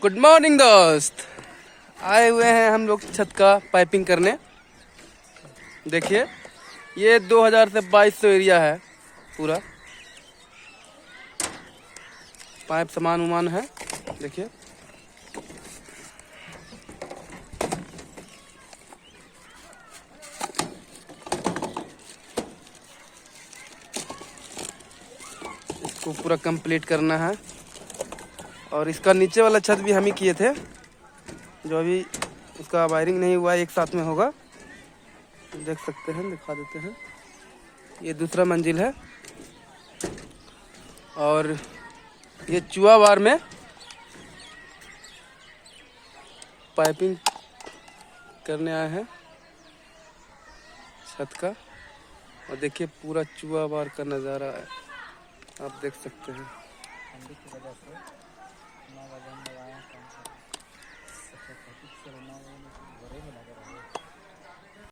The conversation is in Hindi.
गुड मॉर्निंग दोस्त। आए हुए हैं हम लोग छत का पाइपिंग करने। देखिए ये 2000 से 2200 एरिया है पूरा। पाइप सामान उमान है। देखिए इसको पूरा कंप्लीट करना है। और इसका नीचे वाला छत भी हम ही किए थे, जो अभी उसका वायरिंग नहीं हुआ है, एक साथ में होगा। देख सकते हैं, दिखा देते हैं। ये दूसरा मंजिल है और ये चुआवार में पाइपिंग करने आए हैं छत का। और देखिए पूरा चुआवार का नज़ारा है, आप देख सकते हैं। ठंडी की वजह से 9 बजे हम लोग आए हैं काम करने।